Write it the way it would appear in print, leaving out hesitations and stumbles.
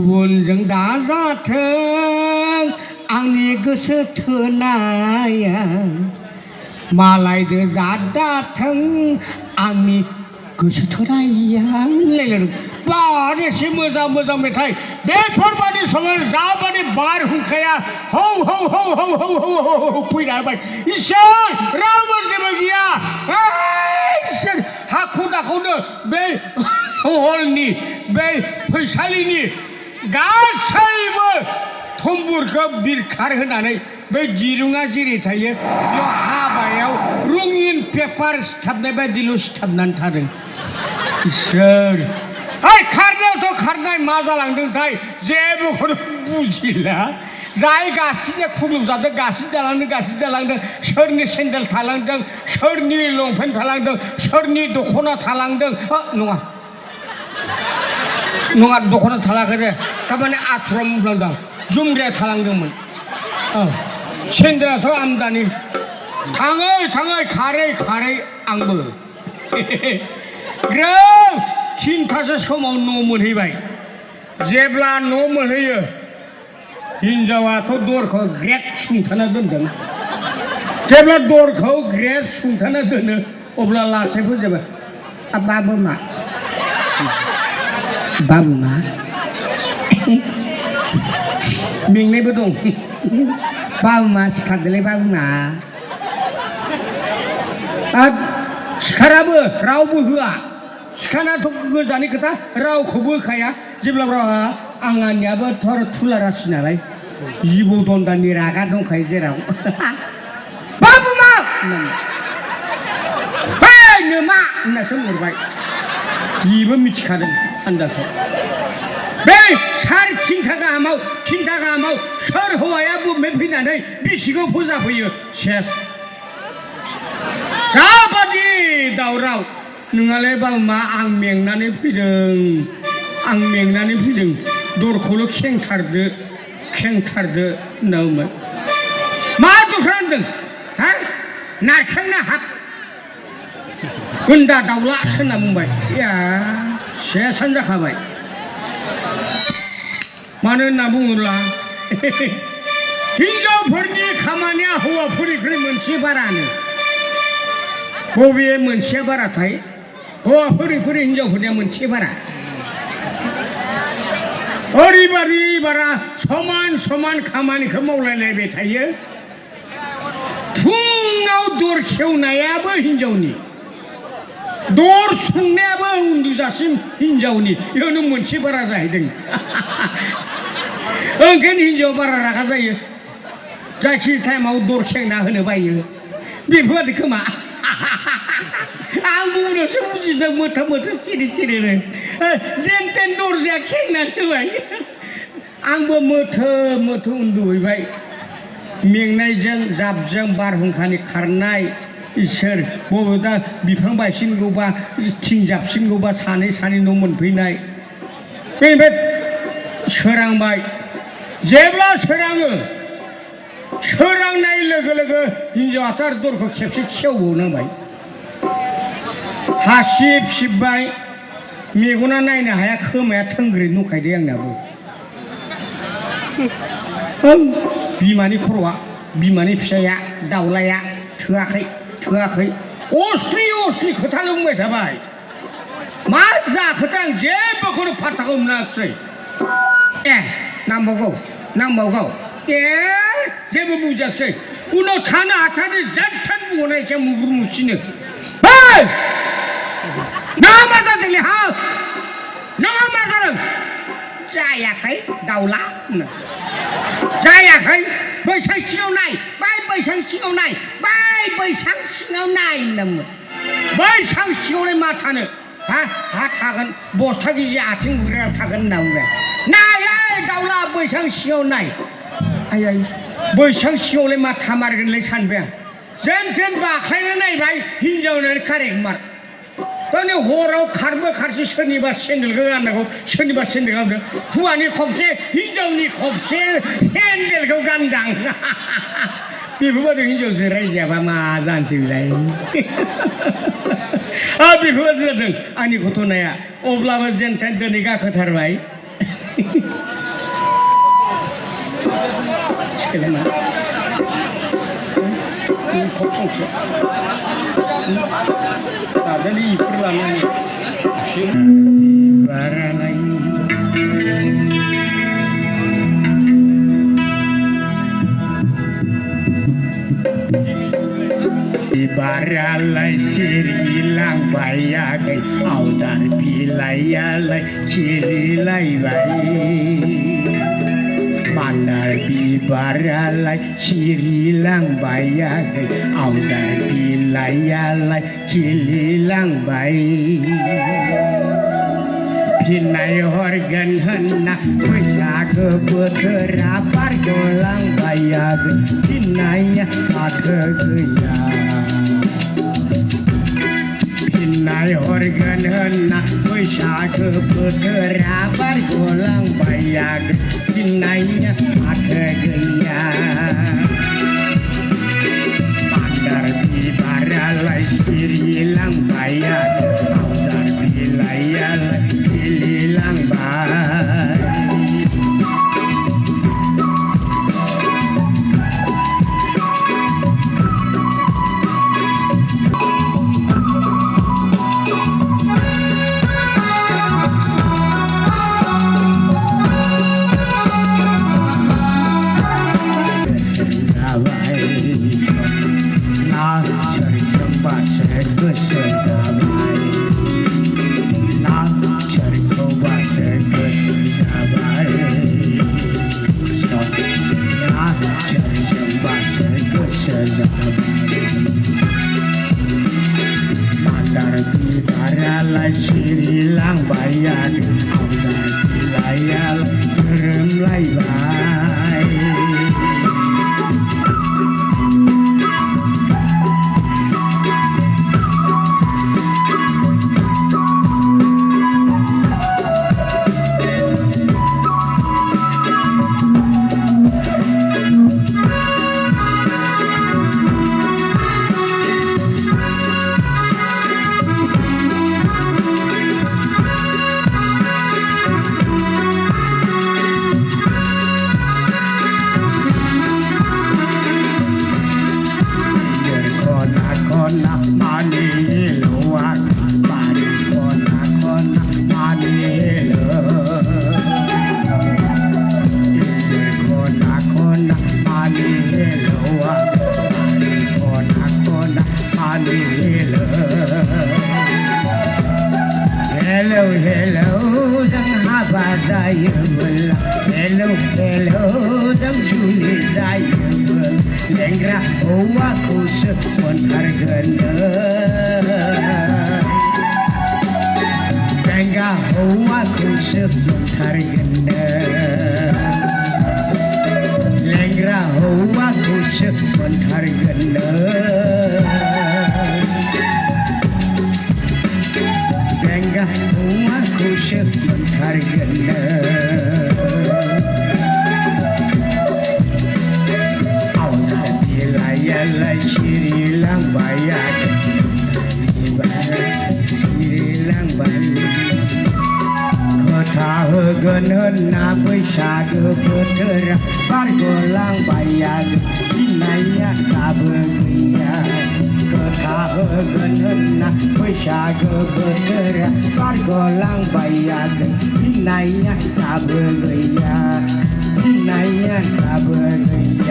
गुबुनजों दाजाथों आंनि गोसो थोनाया मालायदो जादाथों आंनि गोसो थोनाया बारेसे मोजां मोजां मेथाइ बेफोरबादि समाव जाबादि बारहुंखाया हौ हौ हौ हौ हौ हौ हौ फैना होबाय इसोर रावबो जेबो गैया इसोर हाखु दाखुनो बे हलनि बे फैसालिनि गासैबो थम्बुरखौ बिरखार होनानै बे दिरुङा जेरै थायो बेयाव हाबायाव रङिन पेपार सिथाबनाय बायदिल' सिथाबनानै थादों इसोर खारनायावथ' खारनाय मा जालांदोंथाय जेबोखौनो बुजिला जाय गासिनो खुग्लुबजादों गासिन जालांदों सोरनि सेन्देल थालांदों सोरनि लंपेन्ट थालांदों सोरनि दख'ना थालांदों नङा दख'ना थालाखै दे थारमाने आथुरा मुब्लांदों जुमग्राया थालांदोंमोन सेन्देलाथ' आमदानि थाङै खारै आंबो ग्रोब 3थासो समाव न' मोनहैबाय जेब्ला न' मोनहैयो हिनजावाथ' दरखौ ग्रेट सुंथाना दोनदों जेब्ला दरखौ ग्रेट सुंथाना दोनो अब्ला लासै फोजोबो बाबुमा मेंनायबो दं बाबुमा सिखारदोलै बाबुमा सिखाराबो रावबो होआ सिखाराथ' गोजाननि खोथा रावखौबो होखाया जेब्ला रावा आंनियाबो थुलारासि नालाय जिबौ दन्दानि रागा दंखायो जेराव बाबुमा मा होननासो हरबाय बिबो मिथिखादों आन्दाजआव बे 3:30 गाहामाव सोर हौवाया बुमेन फैनानै बिसिखौ फोजाफैयो सेस जाबादि दावराव नोंहालाय बाबुमा आं मेंनानै फैदों दरखौल' खेंथारदो होनना मा दरखार होनदों हा नारखांना हाब गुन्दा दाउलासो होनना बुंबाय सेसानो जाखाबाय मानो होनना बुङोब्ला हिनजावफोरनि खामानिया हौवाफोरनिख्रुइ मोनसे बारानो बबे मोनसेया बाराथाय हौवाफोरनिख्रुइ हिनजावफोरनिया मोनसे बारा ओरैबादि बारा समान खामानिखौ मावलायलायबाय थायो फुङाव दर खेवनायाबो हिनजावनि दर सुंनायाबो उन्दुजासिम हिनजावनि बेयावनो मोनसे बारा जाहैदों ओंखायनो हिनजाव बारा रागा जायो जायखि टाइमाव दर खेंना होनो बायो बेफोरबायदि खोमा आं बुंनोसो बुजिदों मोथो सिरिनो जेन तेन दरजाया खेंनानै होबाय आंबो मोथो उन्दुहैबाय मेंनायजों जाबजों बारहुंखानि खारनाय इसोर बबेबा बिफां बायसिनगौबा थिं जाबसिनगौबा सानै न' मोनफैनाय बेनिफ्राय सोरांबाय जेब्ला सोरांनाय लोगो हिनजावाथ' आरो दरखौ खेबसे खेवबावनांबाय सिबबाय मेगना नायनो हाया खोमाया थोंग्रै नुखायदे आंनाबो बिमानि खर'आ बिमानि फिसाया दाउलाया थोआखै अस्लि खोथाल' बुंबाय थाबाय मा जाखोथाय आं जेबोखौनो फात्ताखौ मोनाखिसै नांबावगौ जेबो बुजाखिसै उनाव थानो हाथारै जेथान बुंहरनायसै मुसिनो नोंहा मा जादोंलै नोंहा मा जादों जायाखै दाउला जायाखै बैसां सिङाव नाय बैसां सिङाव नाय होनदोंमोन बैसां सिङावलाय मा थानो हा थागोन बस्था गिजि आथिं बुग्राया थागोन होनना बुंबाय नाय दाउला बैसां सिङाव नाय बैसां सिङावलाय मा थामारगोनलाय सानबाय आं जेन तेन बाख्लायना नायबाय हिनजावनो कारेक्ट मार तारमाने हराव खारसि सोरनिबा सेन्देलखौ गाननांगौ सोरनिबा सेन्देल गानदों हौवानि खबसे हिनजावनि खबसे सेन्देलखौ गानदां बेफोरबायदि हिनजावजों रायजायाबा मा जानोसै बेलाय बेफोरबायदि जादों आंनि घटनाया अब्लाबो जेन तेन दिनै गाखोथारबाय ना दादानि इफोर लानानै बारालाय बारालाय सिरिलांबायाखै आवदार बिलाइयालाय सिरिलायबाय मान्दार बिबारालाय सिरिलांबायाखै आवदार बिलाइयालाय सिरिलांबाय फिननाय हरगोन होनना बैसागो बोथोरा बारग'लांबायाखै फिननाया माथो गैया फिननाय हरगोन होनना बैसागो बोथोरा बारग'लांबायाखै फिननाया माथो गैया मान्दार बिबारालाय सिरिलांबायाखै आवदार बिलाइयालाय सिरिलांबाय Mandar bibaраलाय सिरिलांबायाखै आवदार बिलाइयालाय गोरोमलायबाय Hello, hello, dang haba daya bela. Hello, hello, dang juli daya bela. Lengra hoa ku sepontar gena. Lengra hoa ku sepontar gena. Lengra hoa ku sepontar gena. Lengra hoa ku sepontar gena. Awal bilayalah sirilangbayakhै sirilangbayakhै खोथा होगोन होनना बैसागो बोथोरा बारग'लांबायाखै फिननाया दाबो गैया खोथा होगोन होनना बैसागो बोथोरा बारग'लांबायाखै फिननाया दाबो गैया फिननाया दाबो गैया